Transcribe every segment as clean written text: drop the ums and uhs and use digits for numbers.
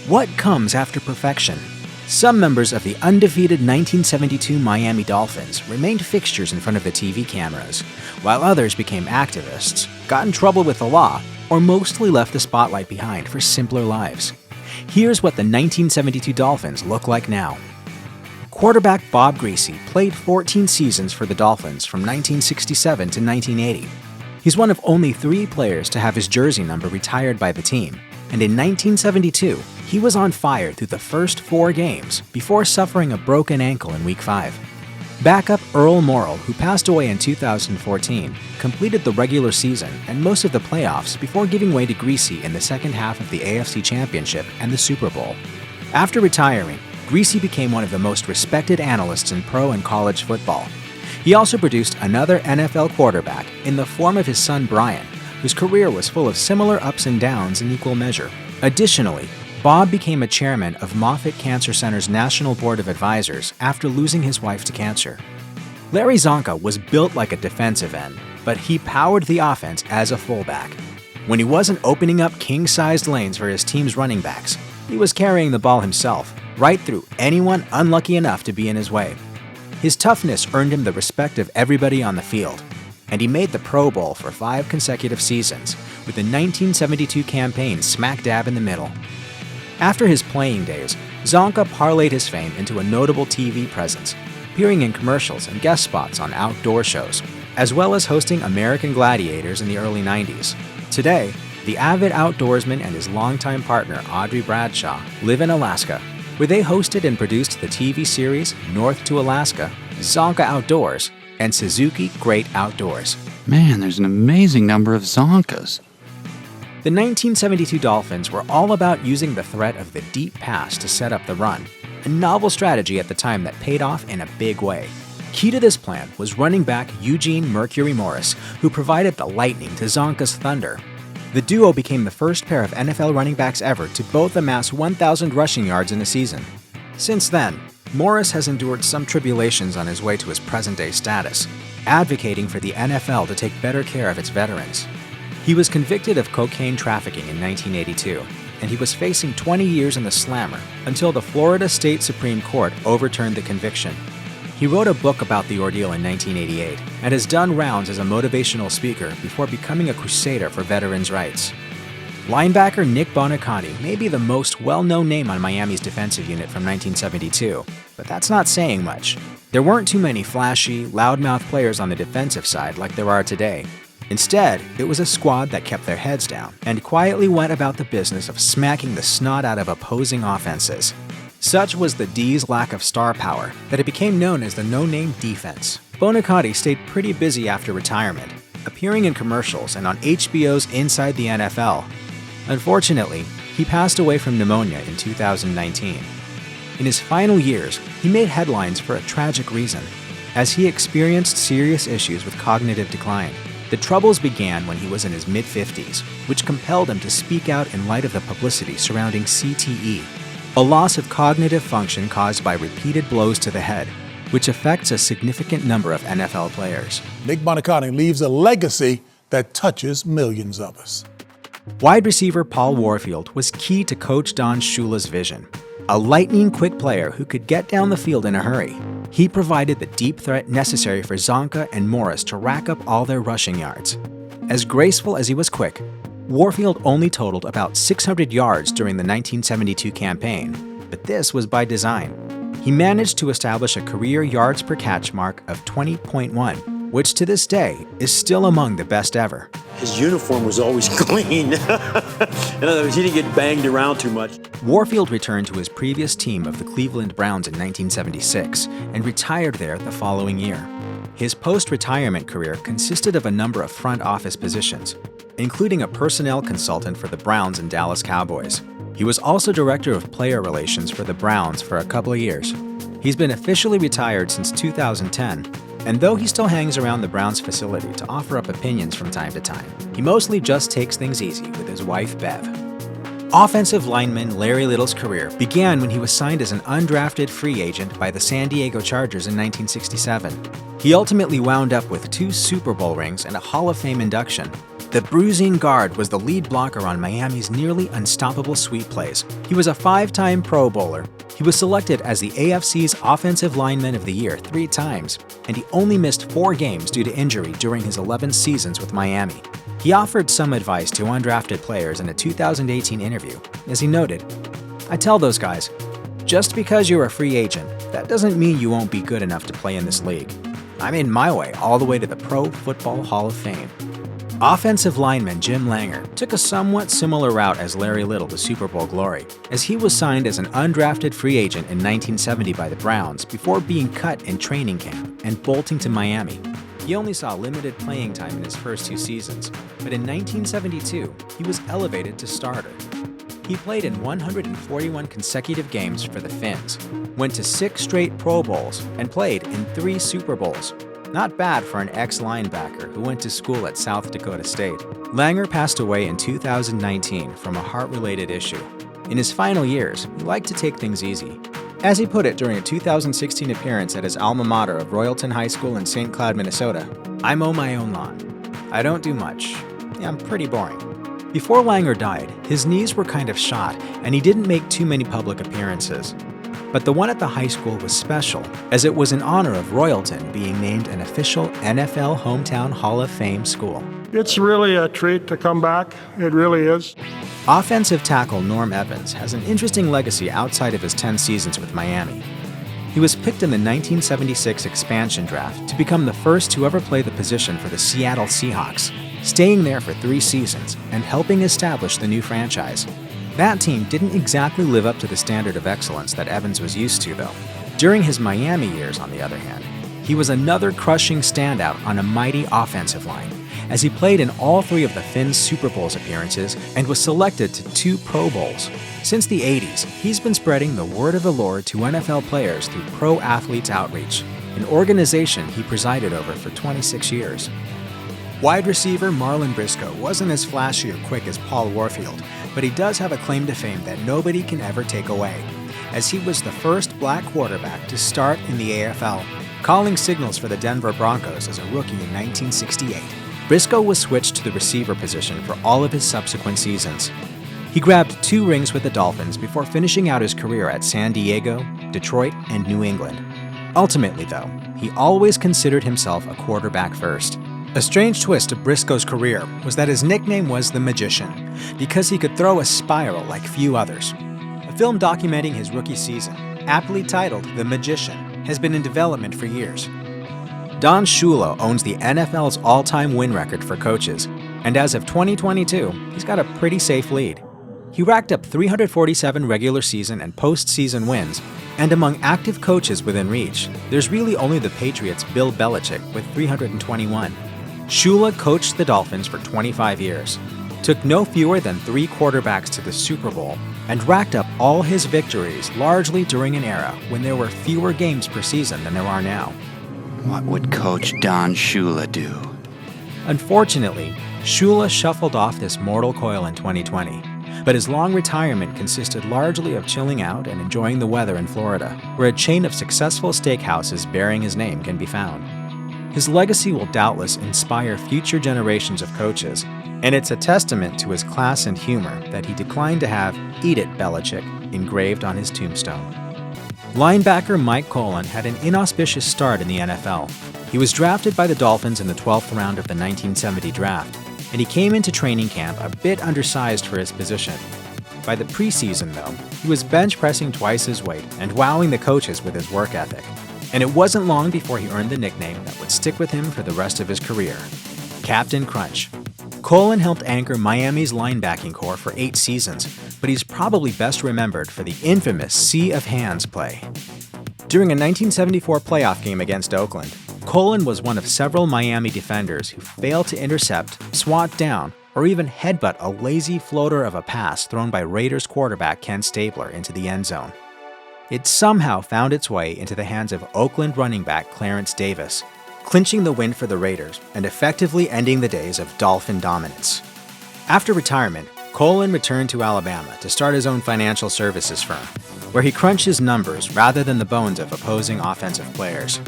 What comes after perfection? Some members of the undefeated 1972 Miami Dolphins remained fixtures in front of the TV cameras, while others became activists, got in trouble with the law, or mostly left the spotlight behind for simpler lives. Here's what the 1972 Dolphins look like now. Quarterback Bob Griese played 14 seasons for the Dolphins from 1967 to 1980. He's one of only 3 players to have his jersey number retired by the team, and in 1972, he was on fire through the first 4 games before suffering a broken ankle in Week 5. Backup Earl Morrall, who passed away in 2014, completed the regular season and most of the playoffs before giving way to Griese in the second half of the AFC Championship and the Super Bowl. After retiring, Griese became one of the most respected analysts in pro and college football. He also produced another NFL quarterback in the form of his son Brian, whose career was full of similar ups and downs in equal measure. Additionally, Bob became a chairman of Moffitt Cancer Center's National Board of Advisors after losing his wife to cancer. Larry Csonka was built like a defensive end, but he powered the offense as a fullback. When he wasn't opening up king-sized lanes for his team's running backs, he was carrying the ball himself, right through anyone unlucky enough to be in his way. His toughness earned him the respect of everybody on the field, and he made the Pro Bowl for 5 consecutive seasons, with the 1972 campaign smack dab in the middle. After his playing days, Csonka parlayed his fame into a notable TV presence, appearing in commercials and guest spots on outdoor shows, as well as hosting American Gladiators in the early 90s. Today, the avid outdoorsman and his longtime partner Audrey Bradshaw live in Alaska, where they hosted and produced the TV series North to Alaska, Csonka Outdoors, and Suzuki Great Outdoors. Man, there's an amazing number of Csonkas. The 1972 Dolphins were all about using the threat of the deep pass to set up the run, a novel strategy at the time that paid off in a big way. Key to this plan was running back Eugene Mercury Morris, who provided the lightning to Csonka's thunder. The duo became the first pair of NFL running backs ever to both amass 1,000 rushing yards in a season. Since then, Morris has endured some tribulations on his way to his present-day status, advocating for the NFL to take better care of its veterans. He was convicted of cocaine trafficking in 1982, and he was facing 20 years in the slammer until the Florida State Supreme Court overturned the conviction. He wrote a book about the ordeal in 1988 and has done rounds as a motivational speaker before becoming a crusader for veterans' rights. Linebacker Nick Buoniconti may be the most well-known name on Miami's defensive unit from 1972, but that's not saying much. There weren't too many flashy, loudmouth players on the defensive side like there are today. Instead, it was a squad that kept their heads down and quietly went about the business of smacking the snot out of opposing offenses. Such was the D's lack of star power that it became known as the no-name defense. Buoniconti stayed pretty busy after retirement, appearing in commercials and on HBO's Inside the NFL. Unfortunately, he passed away from pneumonia in 2019. In his final years, he made headlines for a tragic reason, as he experienced serious issues with cognitive decline. The troubles began when he was in his mid-50s, which compelled him to speak out in light of the publicity surrounding CTE, a loss of cognitive function caused by repeated blows to the head, which affects a significant number of NFL players. Nick Buoniconti leaves a legacy that touches millions of us. Wide receiver Paul Warfield was key to Coach Don Shula's vision, a lightning-quick player who could get down the field in a hurry. He provided the deep threat necessary for Csonka and Morris to rack up all their rushing yards. As graceful as he was quick, Warfield only totaled about 600 yards during the 1972 campaign, but this was by design. He managed to establish a career yards per catch mark of 20.1, which to this day is still among the best ever. His uniform was always clean. In other words, he didn't get banged around too much. Warfield returned to his previous team of the Cleveland Browns in 1976 and retired there the following year. His post-retirement career consisted of a number of front office positions, including a personnel consultant for the Browns and Dallas Cowboys. He was also director of player relations for the Browns for a couple of years. He's been officially retired since 2010, and though he still hangs around the Browns facility to offer up opinions from time to time, he mostly just takes things easy with his wife, Bev. Offensive lineman Larry Little's career began when he was signed as an undrafted free agent by the San Diego Chargers in 1967. He ultimately wound up with 2 Super Bowl rings and a Hall of Fame induction. The bruising guard was the lead blocker on Miami's nearly unstoppable sweep plays. He was a 5-time Pro Bowler. He was selected as the AFC's Offensive Lineman of the Year 3 times, and he only missed 4 games due to injury during his 11 seasons with Miami. He offered some advice to undrafted players in a 2018 interview, as he noted, "I tell those guys, just because you're a free agent, that doesn't mean you won't be good enough to play in this league. I made my way all the way to the Pro Football Hall of Fame." Offensive lineman Jim Langer took a somewhat similar route as Larry Little to Super Bowl glory, as he was signed as an undrafted free agent in 1970 by the Browns before being cut in training camp and bolting to Miami. He only saw limited playing time in his first 2 seasons, but in 1972, he was elevated to starter. He played in 141 consecutive games for the Finns, went to 6 straight Pro Bowls, and played in 3 Super Bowls. Not bad for an ex-linebacker who went to school at South Dakota State. Langer passed away in 2019 from a heart-related issue. In his final years, he liked to take things easy. As he put it during a 2016 appearance at his alma mater of Royalton High School in St. Cloud, Minnesota, "I mow my own lawn. I don't do much. Yeah, I'm pretty boring." Before Langer died, his knees were kind of shot, and he didn't make too many public appearances. But the one at the high school was special, as it was in honor of Royalton being named an official NFL Hometown Hall of Fame school. It's really a treat to come back. It really is. Offensive tackle Norm Evans has an interesting legacy outside of his 10 seasons with Miami. He was picked in the 1976 expansion draft to become the first to ever play the position for the Seattle Seahawks, staying there for 3 seasons and helping establish the new franchise. That team didn't exactly live up to the standard of excellence that Evans was used to, though. During his Miami years, on the other hand, he was another crushing standout on a mighty offensive line, as he played in all 3 of the Finns' Super Bowls appearances and was selected to 2 Pro Bowls. Since the 80s, he's been spreading the word of the Lord to NFL players through Pro Athletes Outreach, an organization he presided over for 26 years. Wide receiver Marlin Briscoe wasn't as flashy or quick as Paul Warfield, but he does have a claim to fame that nobody can ever take away, as he was the first black quarterback to start in the AFL, calling signals for the Denver Broncos as a rookie in 1968. Briscoe was switched to the receiver position for all of his subsequent seasons. He grabbed 2 rings with the Dolphins before finishing out his career at San Diego, Detroit, and New England. Ultimately, though, he always considered himself a quarterback first. A strange twist to Briscoe's career was that his nickname was the Magician, because he could throw a spiral like few others. A film documenting his rookie season, aptly titled The Magician, has been in development for years. Don Shula owns the NFL's all-time win record for coaches, and as of 2022, he's got a pretty safe lead. He racked up 347 regular season and postseason wins, and among active coaches within reach, there's really only the Patriots' Bill Belichick with 321. Shula coached the Dolphins for 25 years, took no fewer than 3 quarterbacks to the Super Bowl, and racked up all his victories largely during an era when there were fewer games per season than there are now. What would Coach Don Shula do? Unfortunately, Shula shuffled off this mortal coil in 2020, but his long retirement consisted largely of chilling out and enjoying the weather in Florida, where a chain of successful steakhouses bearing his name can be found. His legacy will doubtless inspire future generations of coaches, and it's a testament to his class and humor that he declined to have "Eat it, Belichick" engraved on his tombstone. Linebacker Mike Kolen had an inauspicious start in the NFL. He was drafted by the Dolphins in the 12th round of the 1970 draft, and he came into training camp a bit undersized for his position. By the preseason, though, he was bench pressing twice his weight and wowing the coaches with his work ethic. And it wasn't long before he earned the nickname that would stick with him for the rest of his career, Captain Crunch. Kolen helped anchor Miami's linebacking core for 8 seasons, but he's probably best remembered for the infamous Sea of Hands play. During a 1974 playoff game against Oakland, Kolen was one of several Miami defenders who failed to intercept, swat down, or even headbutt a lazy floater of a pass thrown by Raiders quarterback Ken Stabler into the end zone. It somehow found its way into the hands of Oakland running back Clarence Davis, clinching the win for the Raiders and effectively ending the days of Dolphin dominance. After retirement, Kolen returned to Alabama to start his own financial services firm, where he crunches numbers rather than the bones of opposing offensive players.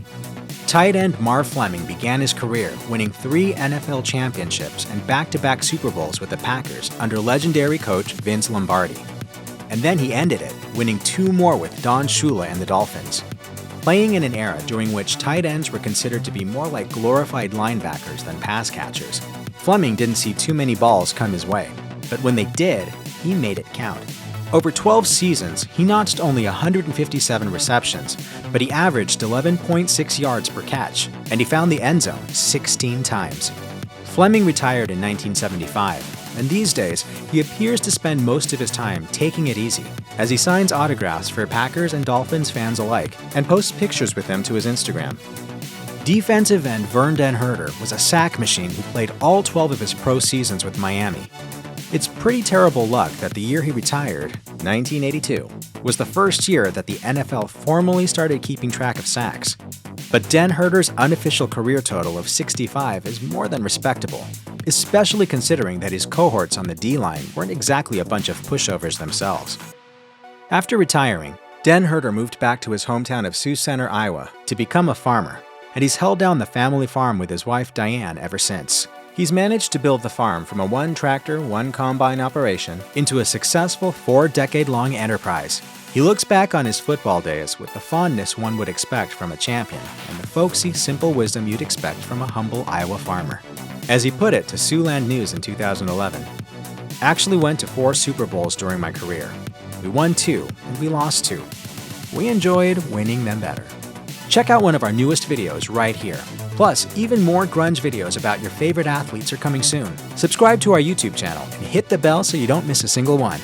Tight end Marv Fleming began his career winning 3 NFL championships and back-to-back Super Bowls with the Packers under legendary coach Vince Lombardi. And then he ended it, winning 2 more with Don Shula and the Dolphins. Playing in an era during which tight ends were considered to be more like glorified linebackers than pass catchers, Fleming didn't see too many balls come his way. But when they did, he made it count. Over 12 seasons, he notched only 157 receptions, but he averaged 11.6 yards per catch, and he found the end zone 16 times. Fleming retired in 1975, and these days, he appears to spend most of his time taking it easy, as he signs autographs for Packers and Dolphins fans alike, and posts pictures with them to his Instagram. Defensive end Vern Den Herder was a sack machine who played all 12 of his pro seasons with Miami. It's pretty terrible luck that the year he retired, 1982, was the first year that the NFL formally started keeping track of sacks. But Den Herder's unofficial career total of 65 is more than respectable, especially considering that his cohorts on the D-line weren't exactly a bunch of pushovers themselves. After retiring, Den Herder moved back to his hometown of Sioux Center, Iowa, to become a farmer, and he's held down the family farm with his wife Diane ever since. He's managed to build the farm from a 1-tractor, 1-combine operation into a successful 4-decade-long enterprise. He looks back on his football days with the fondness one would expect from a champion and the folksy, simple wisdom you'd expect from a humble Iowa farmer. As he put it to Siouxland News in 2011, "Actually went to 4 Super Bowls during my career. We won 2, and we lost 2. We enjoyed winning them better." Check out one of our newest videos right here. Plus, even more grunge videos about your favorite athletes are coming soon. Subscribe to our YouTube channel and hit the bell so you don't miss a single one.